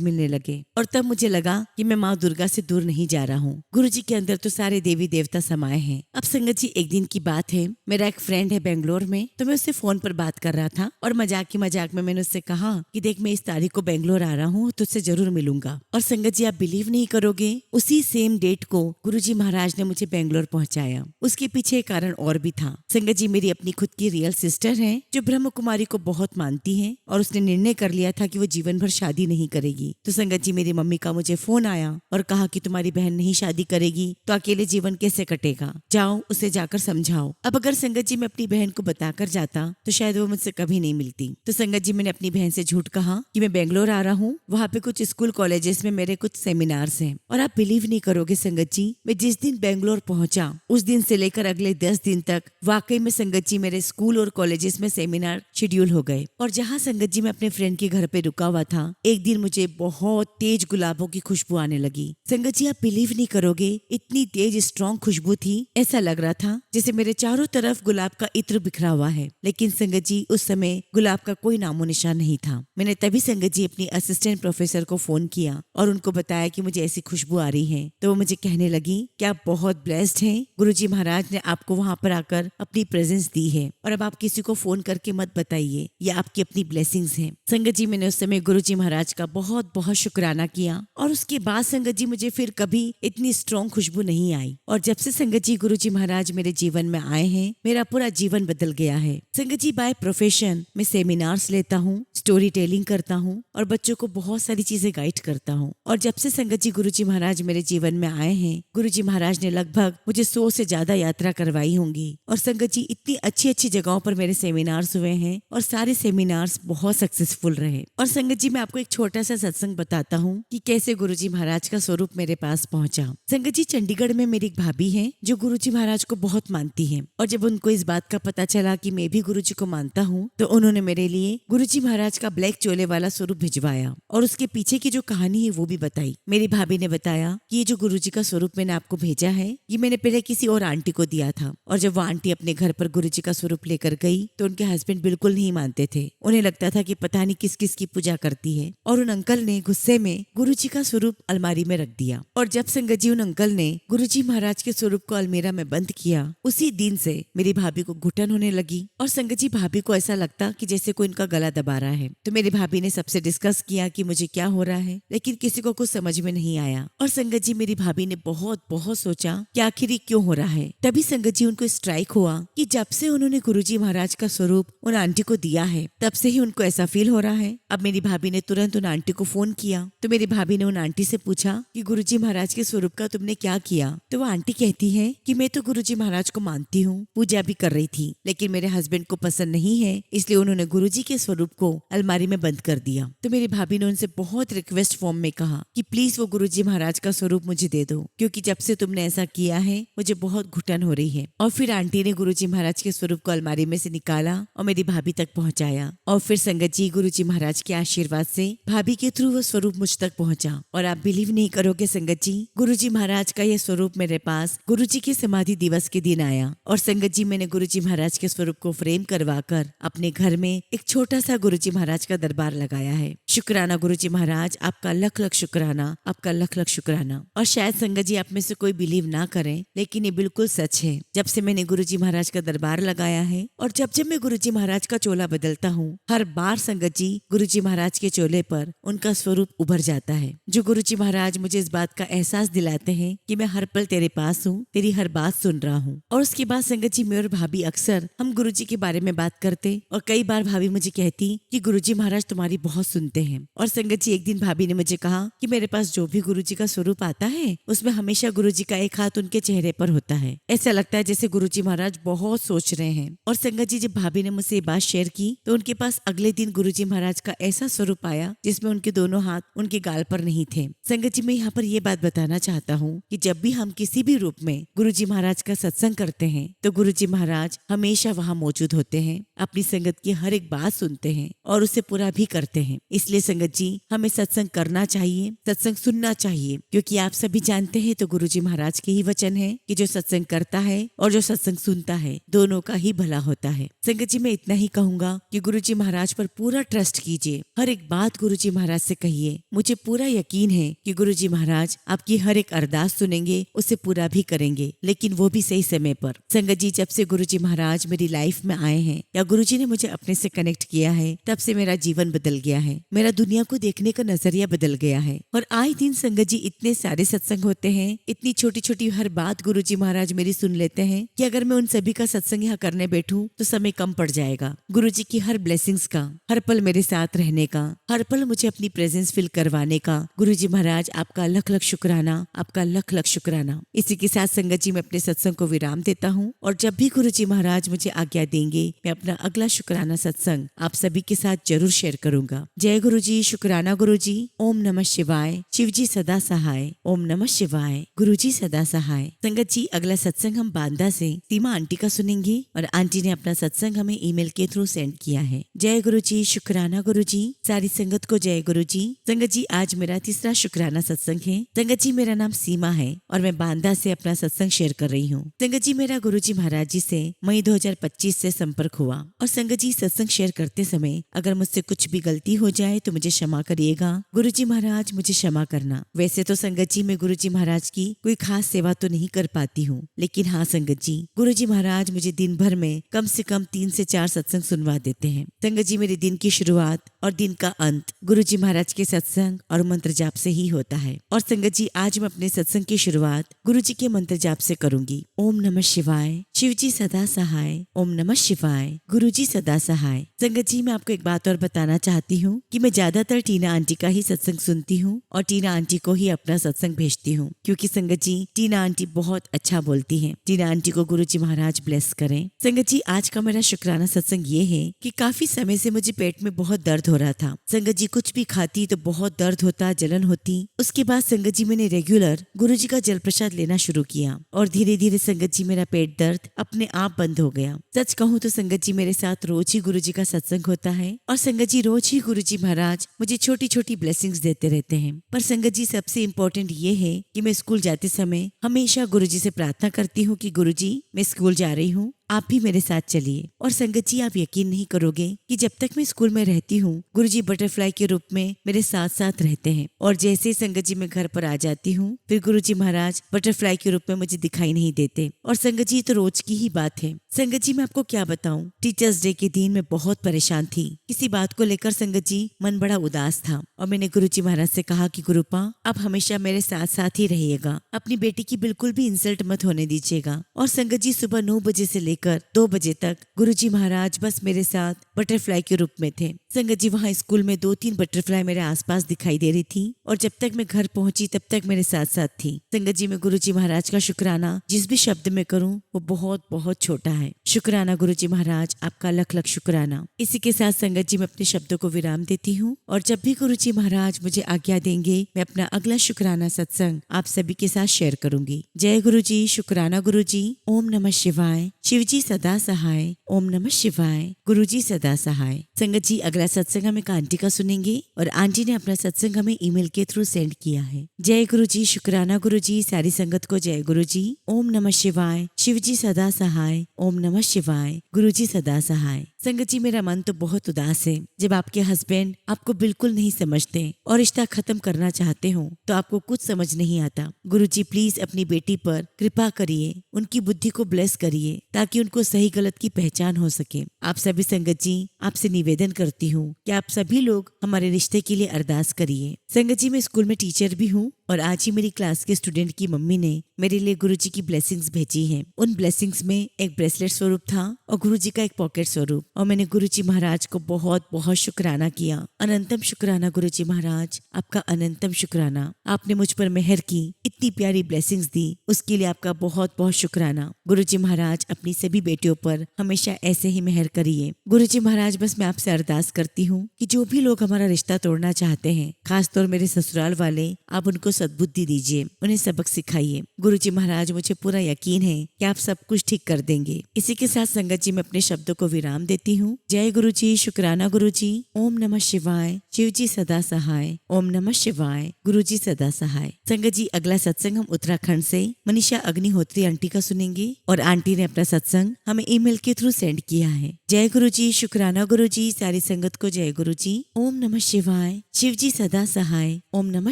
मिलने लगे और तब मुझे लगा कि मैं माँ दुर्गा से दूर नहीं जा रहा हूँ। गुरुजी के अंदर तो सारे देवी देवता समाये हैं। अब संगत जी एक दिन की बात है, मेरा एक फ्रेंड है बेंगलोर में, तो मैं उससे फोन पर बात कर रहा था और मजाक की मजाक में मैंने उससे कहा कि देख मैं इस तारीख को बेंगलोर आ रहा हूँ, तुझसे जरूर मिलूंगा। और संगत जी आप बिलीव नहीं करोगे, उसी सेम डेट को गुरुजी महाराज ने मुझे बेंगलोर पहुंचाया। उसके पीछे एक कारण और भी था। संगत जी मेरी अपनी खुद की रियल सिस्टर है जो ब्रह्म कुमारी को बहुत मानती है और उसने निर्णय कर लिया था कि वो जीवन भर शादी नहीं करेगी। तो संगत जी मेरी मम्मी का मुझे फोन आया और कहा कि तुम्हारी बहन नहीं शादी करेगी तो अकेले जीवन कैसे कटेगा, जाओ उसे जाकर समझाओ। अब अगर संगत जी मैं अपनी बहन को बताकर जाता तो शायद वो मुझसे कभी नहीं मिलती। तो संगत जी मैंने अपनी बहन से झूठ कहा कि मैं बेंगलोर आ रहा हूँ, वहाँ पे कुछ स्कूल कॉलेजेस में मेरे कुछ सेमिनार्स हैं। और आप बिलीव नहीं करोगे संगत जी, मैं जिस दिन बेंगलोर पहुंचा उस दिन से लेकर अगले 10 दिन तक वाकई में संगत जी मेरे स्कूल और कॉलेजेस में सेमिनार शेड्यूल हो गए। और जहाँ संगत जी मैं अपने फ्रेंड के घर पे रुका हुआ था, एक दिन मुझे बहुत तेज गुलाबों की खुशबू आने लगी। संगत जी आप बिलीव नहीं करोगे, इतनी तेज स्ट्रॉन्ग खुशबू थी, ऐसा लग रहा था जैसे मेरे चारों तरफ गुलाब का इत्र बिखरा हुआ है। लेकिन संगत जी उस समय गुलाब का कोई नामो निशान नहीं था। मैंने तभी संगत जी अपनी असिस्टेंट प्रोफेसर को फोन किया और उनको बताया कि मुझे ऐसी खुशबू आ रही है। तो वो मुझे कहने लगी कि आप बहुत ब्लेस्ड हैं, गुरुजी महाराज ने आपको वहाँ पर आकर अपनी प्रेजेंस दी है और अब आप किसी को फोन करके मत बताइए, ये आपकी अपनी ब्लेसिंग्स हैं। संगत जी मैंने उस समय गुरुजी महाराज का बहुत बहुत शुक्राना किया और उसके बाद संगत जी मुझे फिर कभी इतनी स्ट्रॉन्ग खुशबू नहीं आई। और जब से संगत जी गुरुजी महाराज मेरे जीवन में आए हैं, मेरा पूरा जीवन बदल गया है। संगत जी बाय प्रोफेशन मैं सेमिनार्स लेता हूँ, स्टोरी टेलिंग करता हूँ और बच्चों को बहुत सारी चीजें गाइड करता हूँ। और जब से संगत जी गुरुजी महाराज मेरे जीवन में आए हैं, गुरुजी महाराज ने लगभग मुझे 100 से ज्यादा यात्रा करवाई होंगी। और संगत जी इतनी अच्छी अच्छी जगहों पर मेरे सेमिनार्स हुए हैं और सारे सेमिनार्स बहुत सक्सेसफुल रहे। और संगत जी मैं आपको एक छोटा सा सत्संग बताता हूँ कि कैसे गुरुजी महाराज का स्वरूप मेरे पास पहुंचा। संगत जी चंडीगढ़ में मेरी एक भाभी है जो गुरुजी महाराज को बहुत मानती है और जब उनको इस बात का पता चला कि मैं भी गुरुजी को मानता हूँ तो उन्होंने मेरे लिए गुरुजी महाराज का ब्लैक चोले वाला स्वरूप भिजवाया और उसके पीछे की जो कहानी है वो भी बताई। मेरी भाभी ने बताया कि ये जो गुरुजी का स्वरूप मैंने आपको भेजा है ये मैंने पहले किसी और आंटी को दिया था और जब वो आंटी अपने घर पर गुरुजी का स्वरूप लेकर गई तो उनके हस्बैंड बिल्कुल नहीं मानते थे। उन्हें लगता था कि पता नहीं किस किस की पूजा करती है और उन अंकल ने गुस्से में गुरुजी का स्वरूप अलमारी में रख दिया। और जब संगत जी उन अंकल ने गुरुजी महाराज के स्वरूप को अलमीरा में बंद किया, उसी दिन से मेरी भाभी को घुटन होने लगी और संगत जी भाभी को ऐसा लगता कि जैसे कोई इनका गला दबा रहा है। तो मेरी भाभी ने सबसे डिस्कस किया कि मुझे क्या हो रहा है, लेकिन किसी को कुछ समझ में नहीं आया। और संगत जी मेरी भाभी ने बहुत बहुत सोचा कि आखिर ये क्यों हो रहा है। तभी संगत जी उनको स्ट्राइक हुआ कि जब से उन्होंने गुरुजी महाराज का स्वरूप उन आंटी को दिया है तब से ही उनको ऐसा फील हो रहा है। अब मेरी भाभी ने तुरंत उन आंटी को फोन किया तो मेरी भाभी ने उन आंटी से पूछा कि गुरुजी महाराज के स्वरूप का तुमने क्या किया। तो वो आंटी कहती है कि मैं तो गुरुजी महाराज को मानती हूँ, पूजा भी कर रही थी, लेकिन मेरे हस्बैंड को पसंद नहीं है इसलिए उन्होंने गुरुजी के स्वरूप को अलमारी में बंद कर दिया। तो मेरी भाभी ने उनसे बहुत रिक्वेस्ट फॉर्म में कहा कि प्लीज वो गुरुजी महाराज का स्वरूप मुझे दे दो, क्योंकि जब से तुमने ऐसा किया है मुझे बहुत घुटन हो रही है। और फिर आंटी ने गुरुजी महाराज के स्वरूप को अलमारी में से निकाला और मेरी भाभी तक पहुंचाया। और फिर संगत जी गुरुजी महाराज के आशीर्वाद से भाभी के थ्रू वो स्वरूप मुझ तक पहुंचा। और आप बिलीव नहीं करोगे संगत जी, गुरुजी महाराज का यह स्वरूप मेरे पास गुरुजी के समाधि दिवस के दिन आया। और संगत जी मैंने गुरुजी महाराज के स्वरूप को फ्रेम करवाकर अपने घर में एक छोटा सा गुरुजी महाराज का दरबार लगाया है। शुक्राना गुरुजी महाराज, आपका लख लख शुक्राना, आपका लख लख शुक्राना। और शायद संगत जी आप में से कोई बिलीव ना करें, लेकिन ये बिल्कुल सच है। जब से मैंने गुरुजी महाराज का दरबार लगाया है और जब जब मैं गुरुजी महाराज का चोला बदलता हूँ, हर बार संगत जी गुरुजी महाराज के चोले पर उनका स्वरूप उभर जाता है। जो गुरुजी महाराज मुझे इस बात का एहसास दिलाते हैं कि मैं हर पल तेरे पास हूँ, तेरी हर बात सुन रहा हूँ। और उसके बाद संगत जी मैं और भाभी अक्सर हम गुरुजी के बारे में बात करते और कई बार भाभी मुझे मुझे कहती कि गुरुजी महाराज तुम्हारी बहुत सुनते हैं। और संगत जी, एक दिन भाभी ने मुझे कहा कि मेरे पास जो भी गुरुजी का स्वरूप आता है उसमें हमेशा गुरुजी का एक हाथ उनके चेहरे पर होता है। ऐसा लगता है जैसे गुरुजी महाराज बहुत सोच रहे हैं। और संगत जी, जब भाभी ने मुझसे ये बात शेयर की तो उनके पास अगले दिन गुरुजी महाराज का ऐसा स्वरूप आया जिसमें उनके दोनों हाथ उनके गाल पर नहीं थे। संगत जी, मैं यहाँ पर ये बात बताना चाहता हूँ कि जब भी हम किसी भी रूप में गुरुजी महाराज का सत्संग करते हैं तो गुरुजी महाराज हमेशा वहाँ मौजूद होते हैं, अपनी संगत की हर एक बात सुनते हैं और उसे पूरा भी करते हैं। इसलिए संगत जी, हमें सत्संग करना चाहिए, सत्संग सुनना चाहिए, क्योंकि आप सभी जानते हैं तो गुरुजी महाराज के ही वचन है कि जो सत्संग करता है और जो सत्संग सुनता है दोनों का ही भला होता है। संगत जी, मैं इतना ही कहूंगा कि गुरुजी महाराज पर पूरा ट्रस्ट कीजिए, हर एक बात गुरुजी महाराज से कहिए। मुझे पूरा यकीन है कि गुरुजी महाराज आपकी हर एक अरदास सुनेंगे, उसे पूरा भी करेंगे, लेकिन वो भी सही समय पर। संगत जी, जब से गुरुजी महाराज मेरी लाइफ में आए हैं या गुरुजी ने मुझे अपने से कनेक्ट किया है, तब से मेरा जीवन बदल गया है, मेरा दुनिया को देखने का नजरिया बदल गया है। और आए दिन संगत जी इतने सारे सत्संग होते हैं, इतनी छोटी छोटी हर बात गुरुजी महाराज मेरी सुन लेते हैं कि अगर मैं उन सभी का सत्संग यहाँ करने बैठूं तो समय कम पड़ जाएगा। गुरुजी की हर ब्लेसिंग्स का, हर पल मेरे साथ रहने का, हर पल मुझे अपनी प्रेजेंस फील करवाने का, गुरुजी महाराज आपका लख लख शुक्राना, आपका लख लख शुक्राना। इसी के साथ संगत जी, मैं अपने सत्संग को विराम देता हूँ और जब भी गुरुजी महाराज मुझे आज्ञा देंगे मैं अपना अगला शुक्राना सत्संग आप सभी के साथ जरूर शेयर करूंगा। जय गुरुजी, शुक्राना गुरुजी। ओम नमः शिवाय। शिवजी सदा सहाय। ओम नमः शिवाय। गुरुजी सदा सहाय। संगत जी, अगला सत्संग हम बांदा से सीमा आंटी का सुनेंगे और आंटी ने अपना सत्संग हमें ईमेल के थ्रू सेंड किया है। जय गुरुजी, शुक्राना गुरुजी। सारी संगत को जय गुरुजी। संगत जी, आज मेरा तीसरा शुक्राना सत्संग है। संगत जी, मेरा नाम सीमा है और मैं बांदा से अपना सत्संग शेयर कर रही हूँ। संगत जी, मेरा गुरुजी महाराज जी से मई 2025 से संपर्क हुआ। और संगत जी, सत्संग शेयर करते समय अगर मुझसे कुछ भी गलती हो जाए तो मुझे क्षमा करिएगा। गुरुजी महाराज मुझे क्षमा करना। वैसे तो संगत जी, मैं गुरुजी महाराज की कोई खास सेवा तो नहीं कर पाती हूँ, लेकिन हाँ संगत जी, गुरुजी महाराज मुझे दिन भर में कम से कम 3 से 4 सत्संग सुनवा देते हैं। संगत जी, मेरे दिन की शुरुआत और दिन का अंत गुरुजी महाराज के सत्संग और मंत्र जाप से ही होता है। और संगत जी, आज मैं अपने सत्संग की शुरुआत गुरुजी के मंत्र जाप से करूंगी। ओम नमः शिवाय। शिवजी सदा सहाय। ओम नमः शिवाय। गुरुजी सदा सहाय। संगत जी, मैं आपको एक बात और बताना चाहती हूँ कि मैं ज्यादातर टीना आंटी का ही सत्संग सुनती हूँ और टीना आंटी को ही अपना सत्संग भेजती हूँ, क्योंकि संगत जी, टीना आंटी बहुत अच्छा बोलती हैं। टीना आंटी को गुरुजी महाराज ब्लेस करें। संगत जी, आज का मेरा शुक्राना सत्संग ये है कि काफी समय से मुझे पेट में बहुत दर्द हो रहा था। संगत जी, कुछ भी खाती तो बहुत दर्द होता, जलन होती। उसके बाद संगत जी, मैंने रेगुलर गुरुजी का जल प्रसाद लेना शुरू किया और धीरे धीरे संगत जी मेरा पेट दर्द अपने आप बंद हो गया। सच कहूँ तो संगत जी, मेरे साथ रोज ही गुरुजी का सत्संग होता है और संगत जी, रोज ही गुरुजी महाराज मुझे छोटी छोटी ब्लेसिंग्स देते रहते हैं। पर संगत जी, सबसे इम्पोर्टेंट ये है कि मैं स्कूल जाते समय हमेशा गुरुजी से प्रार्थना करती हूँ कि गुरुजी, मैं स्कूल जा रही हूँ, आप भी मेरे साथ चलिए। और संगत जी, आप यकीन नहीं करोगे कि जब तक मैं स्कूल में रहती हूँ गुरुजी बटरफ्लाई के रूप में मेरे साथ साथ रहते हैं। और जैसे संगत जी मैं घर पर आ जाती हूँ फिर गुरुजी महाराज बटरफ्लाई के रूप में मुझे दिखाई नहीं देते। और संगत जी, तो रोज की ही बात है। संगत जी, मैं आपको क्या बताऊं, टीचर्स डे के दिन मैं बहुत परेशान थी। किसी बात को लेकर संगत जी मन बड़ा उदास था और मैंने गुरुजी महाराज से कहा कि गुरुपा, आप हमेशा मेरे साथ साथ ही रहिएगा, अपनी बेटी की बिल्कुल भी इंसल्ट मत होने दीजिएगा। और संगत जी, सुबह 9 बजे से लेकर 2 बजे तक गुरुजी महाराज बस मेरे साथ बटरफ्लाई के रूप में थे। संगत जी, वहाँ स्कूल में 2-3 बटरफ्लाई मेरे आसपास दिखाई दे रही थी और जब तक मैं घर पहुंची तब तक मेरे साथ साथ थी। संगत जी, मैं गुरुजी महाराज का शुक्राना जिस भी शब्द में करूं वो बहुत बहुत छोटा है। शुक्राना गुरुजी महाराज, आपका लख लख शुक्राना। इसी के साथ संगत जी, मैं अपने शब्दों को विराम देती हूँ और जब भी गुरुजी महाराज मुझे आज्ञा देंगे मैं अपना अगला शुक्राना सत्संग आप सभी के साथ शेयर करूंगी। जय गुरुजी, शुक्राना गुरुजी। ओम नमः शिवाय। शिवजी सदा सहाय। ओम नमः शिवाय। गुरुजी सदा सहाय। संगत जी, अगला सत्संग हम एक आंटी का सुनेंगे और आंटी ने अपना सत्संग हमें ईमेल के थ्रू सेंड किया है। जय गुरुजी, शुक्राना गुरुजी। सारी संगत को जय गुरुजी। ओम नमः शिवाय। शिवजी सदा सहाय। ओम नमः शिवाय। गुरुजी सदा सहाय। संगत जी, मेरा मन तो बहुत उदास है। जब आपके हस्बैंड आपको बिल्कुल नहीं समझते और रिश्ता खत्म करना चाहते हो तो आपको कुछ समझ नहीं आता। गुरुजी, प्लीज अपनी बेटी पर कृपा करिए, उनकी बुद्धि को ब्लेस करिए ताकि उनको सही गलत की पहचान हो सके। आप सभी संगत जी, आपसे निवेदन करती हूँ कि आप सभी लोग हमारे रिश्ते के लिए अरदास करिए। संगत जी, मैं स्कूल में टीचर भी हूँ और आज ही मेरी क्लास के स्टूडेंट की मम्मी ने मेरे लिए गुरुजी की ब्लेसिंग्स भेजी हैं। उन ब्लेसिंग्स में एक ब्रेसलेट स्वरूप था और गुरुजी का एक पॉकेट स्वरूप। और मैंने गुरुजी महाराज को बहुत बहुत शुक्राना किया। अनंतम शुक्राना गुरुजी महाराज, आपका अनंतम शुक्राना। आपने मुझ पर मेहर की, इतनी प्यारी ब्लेसिंग्स दी, उसके लिए आपका बहुत बहुत शुक्राना। गुरुजी महाराज अपनी सभी बेटियों पर हमेशा ऐसे ही मेहर करिए। गुरुजी महाराज, बस मैं आपसे अरदास करती हूँ कि जो भी लोग हमारा रिश्ता तोड़ना चाहते हैं, खासतौर मेरे ससुराल वाले, आप उनको सद्बुद्धि दीजिए, उन्हें सबक सिखाइए। गुरुजी महाराज, मुझे पूरा यकीन है कि आप सब कुछ ठीक कर देंगे। इसी के साथ संगत जी मैं अपने शब्दों को विराम देती हूँ। जय गुरुजी, शुक्राना गुरुजी। ओम नमः शिवाय। शिव जी सदा सहाय। ओम नमः शिवाय। गुरुजी सदा सहाय। संगत जी, अगला सत्संग हम उत्तराखंड से मनीषा अग्निहोत्री आंटी का सुनेंगे और आंटी ने अपना सत्संग हमें ईमेल के थ्रू सेंड किया है। जय गुरुजी, शुक्राना गुरुजी। सारी संगत को जय गुरुजी। ओम नमः शिवाय। शिव जी सदा सहाय। ओम नमः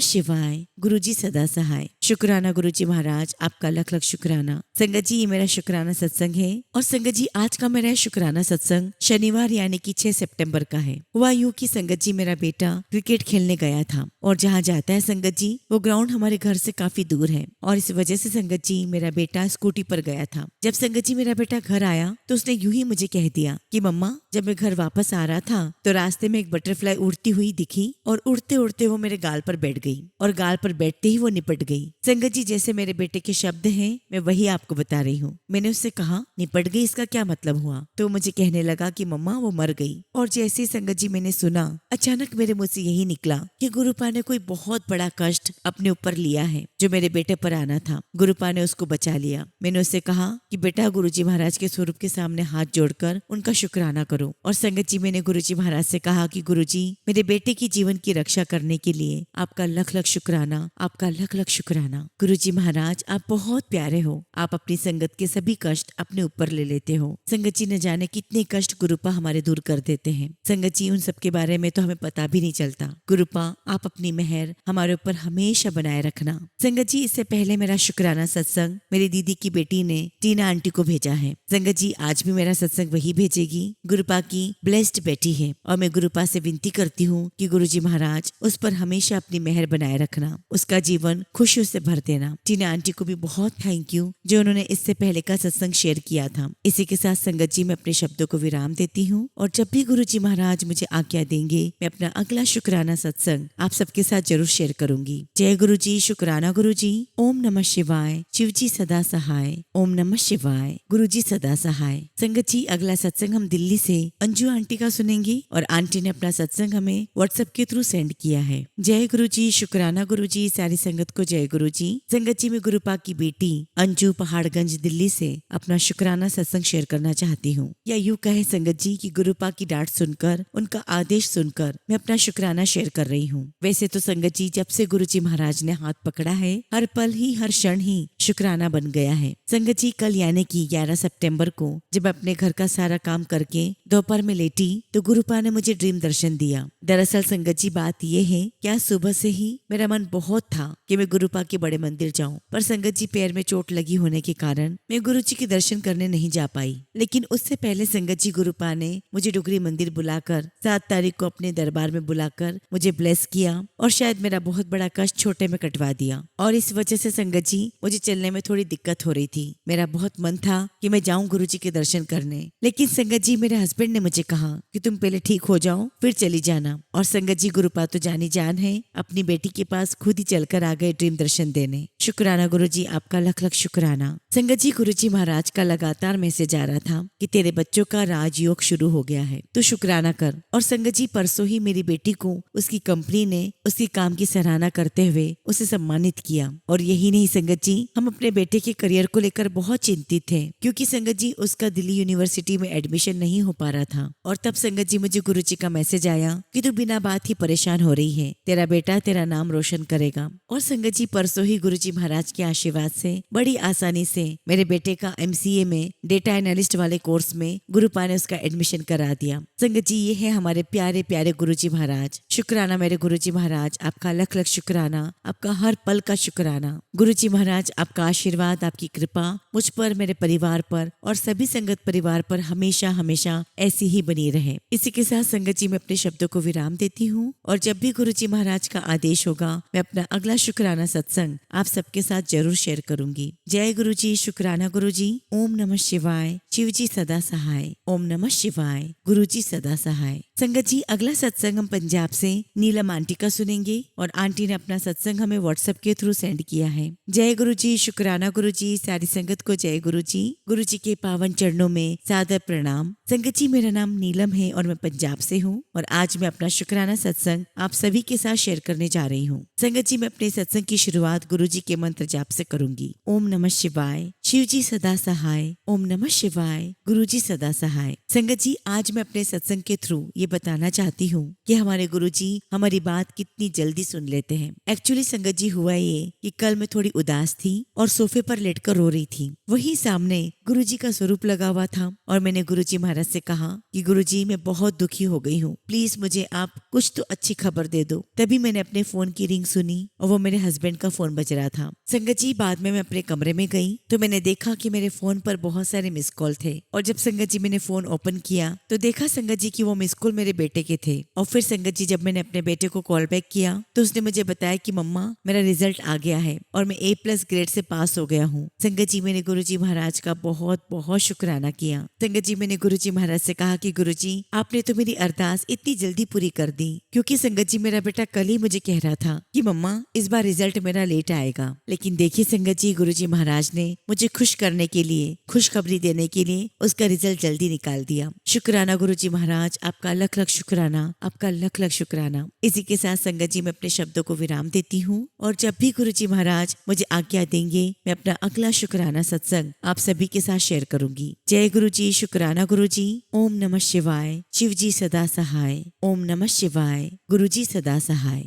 शिवाय। गुरुजी सदा सहाय। शुक्राना गुरुजी महाराज, आपका लख लख शुक्राना। संगत जी, ये मेरा शुक्राना सत्संग है। और संगत जी, आज का मेरा शुक्राना सत्संग शनिवार यानी कि 6 सितंबर का है। हुआ यूं कि संगत जी, मेरा बेटा क्रिकेट खेलने गया था और जहाँ जाता है संगत जी, वो ग्राउंड हमारे घर से काफी दूर है और इस वजह से संगत जी मेरा बेटा स्कूटी पर गया था। जब संगत जी मेरा बेटा घर आया तो उसने यूं ही मुझे कह दिया कि मम्मा, जब मैं घर वापस आ रहा था तो रास्ते में एक बटरफ्लाई उड़ती हुई दिखी और उड़ते उड़ते वो मेरे गाल पर बैठ गई और गाल पर बैठते ही वो निपट गई। संगत जी, जैसे मेरे बेटे के शब्द हैं, मैं वही आपको बता रही हूँ। मैंने उससे कहा, निपट गई, इसका क्या मतलब हुआ? तो मुझे कहने लगा कि मम्मा, वो मर गई। और जैसे ही संगत जी मैंने सुना, अचानक मेरे मुंह से यही निकला कि गुरुपा ने कोई बहुत बड़ा कष्ट अपने ऊपर लिया है जो मेरे बेटे पर आना था। गुरुपा ने उसको बचा लिया। मैंने उससे कहा कि बेटा, गुरुजी महाराज के स्वरूप के सामने हाथ जोड़कर उनका शुक्राना करो। और संगत जी, मैंने गुरुजी महाराज से कहा कि गुरुजी, मेरे बेटे की जीवन की रक्षा करने के लिए आपका लख लख शुक्राना, आपका लख लख शुक्राना। गुरुजी महाराज, आप बहुत प्यारे हो। आप अपनी संगत के सभी कष्ट अपने ऊपर ले लेते हो। संगत जी, न जाने कितने कष्ट गुरुपा हमारे दूर कर देते हैं। संगत जी, उन सब के बारे में तो हमें पता भी नहीं चलता। गुरुपा, आप अपनी मेहर हमारे ऊपर हमेशा बनाए रखना। संगत जी, इससे पहले मेरा शुक्राना सत्संग मेरी दीदी की बेटी ने टीना आंटी को भेजा है। संगत जी, आज भी मेरा सत्संग वही भेजेगी। गुरुपा की ब्लेस्ड बेटी है और मैं गुरुपा से विनती करती हूँ कि गुरुजी महाराज उस पर हमेशा अपनी मेहर बनाए रखना, उसका जीवन खुशियों से भर देना। टीना आंटी को भी बहुत थैंक यू जो उन्होंने इससे पहले का सत्संग शेयर किया था। इसी के साथ संगत जी मैं अपने शब्दों को विराम देती हूँ और जब भी गुरुजी महाराज मुझे आज्ञा देंगे, मैं अपना अगला शुक्राना सत्संग आप सबके साथ जरूर शेयर करूंगी। जय गुरुजी, शुक्राना गुरुजी। ओम नमः शिवाय। शिव जी सदा सहाय। ओम नमः शिवाय। गुरुजी सदा सहाय। संगत जी, अगला सत्संग हम दिल्ली से अंजू आंटी का सुनेंगे और आंटी ने अपना सत्संग हमें व्हाट्सएप के थ्रू सेंड किया है। जय गुरुजी, शुक्राना गुरुजी। सारी संगत को जय गुरुजी। संगत जी, मैं गुरुपा की बेटी अंजू पहाड़गंज दिल्ली से अपना शुक्राना सत्संग शेयर करना चाहती हूँ। या यूँ कहे संगत जी की गुरुपा की डांट सुनकर, उनका आदेश सुनकर मैं अपना शुक्राना शेयर कर रही हूँ। वैसे तो संगत जी, जब से गुरुजी महाराज ने हाथ पकड़ा है, हर पल ही हर क्षण ही शुक्राना बन गया है। संगत जी, कल यानी कि 11 सितंबर को जब अपने घर का सारा काम करके दोपहर में लेटी तो गुरुपा ने मुझे ड्रीम दर्शन दिया। दरअसल संगत जी, बात ये है कि आज सुबह से ही मेरा मन बहुत था कि मैं गुरुपा के बड़े मंदिर जाऊं, पर संगत जी पैर में चोट लगी होने के कारण मैं गुरुजी के दर्शन करने नहीं जा पाई। लेकिन उससे पहले संगत जी, गुरुपा ने मुझे डुगरी मंदिर बुलाकर 7 तारीख को अपने दरबार में बुलाकर मुझे ब्लेस किया और शायद मेरा बहुत बड़ा कष्ट छोटे में कटवा दिया। और इस वजह से संगत जी, मुझे चलने में थोड़ी दिक्कत हो रही थी। मेरा बहुत मन था कि मैं जाऊं गुरुजी के दर्शन करने, लेकिन संगत जी, मेरे हस्बैंड ने मुझे कहा कि तुम पहले ठीक हो जाओ फिर चली जाना। और संगत जी, गुरुपा तो जानी जान है, अपनी बेटी के पास खुद ही चलकर आ गए ड्रीम दर्शन देने। शुक्राना गुरुजी, आपका लख लख शुक्राना। संगत जी, गुरुजी महाराज का लगातार मैसेज आ रहा था कि तेरे बच्चों का राजयोग शुरू हो गया है, तो शुक्राना कर। और संगत जी, परसों ही मेरी बेटी को उसकी कंपनी ने उसके काम की सराहना करते हुए उसे सम्मानित किया। और यही नहीं संगत जी, हम अपने बेटे के करियर को लेकर बहुत चिंतित थे क्योंकि संगत जी उसका दिल्ली यूनिवर्सिटी में एडमिशन नहीं हो पा रहा था। और तब संगत जी मुझे गुरुजी का मैसेज आया कि तू बिना बात ही परेशान हो रही है, तेरा बेटा तेरा नाम रोशन करेगा। और संगत जी, परसों ही गुरुजी महाराज के आशीर्वाद से बड़ी आसानी से मेरे बेटे का MCA में डेटा एनालिस्ट वाले कोर्स में गुरुपा ने उसका एडमिशन करा दिया। संगत जी, ये है हमारे प्यारे प्यारे गुरुजी महाराज। शुक्राना मेरे गुरुजी महाराज, आपका लख लख शुक्राना, आपका हर पल का शुक्राना। गुरुजी महाराज, आपका आपका आशीर्वाद, आपकी कृपा मुझ पर, मेरे परिवार पर और सभी संगत परिवार पर हमेशा हमेशा ऐसी ही बनी रहे। इसी के साथ संगत जी मैं अपने शब्दों को विराम देती हूँ और जब भी गुरु जी महाराज का आदेश होगा मैं अपना अगला शुक्राना सत्संग आप सबके साथ जरूर शेयर करूंगी। जय गुरु जी, शुक्राना गुरु जी। ओम नमः शिवाय। शिव जी सदा सहाय। ओम नमः शिवाय। गुरु जी सदा सहाय। संगत जी अगला सत्संग हम पंजाब से नीलम आंटी का सुनेंगे और आंटी ने अपना सत्संग हमें व्हाट्सएप के थ्रू सेंड किया है। जय गुरु जी, शुक्राना गुरु जी। सारी संगत को जय गुरु जी। गुरु जी के पावन चरणों में सादर प्रणाम। संगत जी मेरा नाम नीलम है और मैं पंजाब से हूँ और आज मैं अपना शुक्राना सत्संग आप सभी के साथ शेयर करने जा रही हूँ। संगत जी मैं अपने सत्संग की शुरुआत गुरु जी के मंत्र जाप से करूंगी। ओम नमः शिवाय। शिव जी सदा सहाय। ओम नमः शिवाय। गुरु जी सदा सहाय। संगत जी आज मैं अपने सत्संग के थ्रू ये बताना चाहती हूँ कि हमारे गुरु जी हमारी बात कितनी जल्दी सुन लेते हैं। एक्चुअली संगत जी हुआ ये कि कल मैं थोड़ी उदास थी और सोफे पर लेटकर रो रही थी। वही सामने गुरु जी का स्वरूप लगा हुआ था और मैंने गुरु जी महाराज से कहा कि गुरु जी मैं बहुत दुखी हो गई हूँ, प्लीज मुझे आप कुछ तो अच्छी खबर दे दो। तभी मैंने अपने फोन की रिंग सुनी और वो मेरे हस्बैंड का फोन बज रहा था। संगत जी बाद में मैं अपने कमरे में गई तो मैंने देखा कि मेरे फोन पर बहुत सारे मिस कॉल थे और जब संगत जी मैंने फोन ओपन किया तो देखा संगत जी कि वो मिस कॉल मेरे बेटे के थे। और फिर संगत जी जब मैंने अपने बेटे को कॉल बैक किया तो उसने मुझे बताया कि मम्मा मेरा रिजल्ट आ गया है और मैं A+ ग्रेड से पास हो गया हूँ। संगत जी मैंने गुरु जी महाराज का बहुत बहुत शुक्राना किया। संगत जी मैंने गुरु जी महाराज से कहा कि गुरु जी आपने तो मेरी अरदास इतनी जल्दी पूरी कर दी, क्योंकि संगत जी मेरा बेटा कल ही मुझे कह रहा था कि मम्मा इस बार रिजल्ट मेरा लेट आएगा। लेकिन देखिए संगत जी गुरु जी महाराज ने मुझे खुश करने के लिए, खुशखबरी देने के लिए उसका रिजल्ट जल्दी निकाल दिया। शुक्राना गुरु जी महाराज, आपका लख लख शुक्राना, आपका लख लख शुक्राना। इसी के साथ संगत जी मैं अपने शब्दों को विराम देती हूँ और जब भी गुरु जी महाराज मुझे आज्ञा देंगे मैं अपना अगला शुक्राना सत्संग आप सभी के साथ शेयर करूंगी। जय गुरु जी, शुक्राना गुरु जी। ओम नमः शिवाय। शिव जी सदा सहाय। ओम नमः शिवाय। गुरु जी सदा सहाय।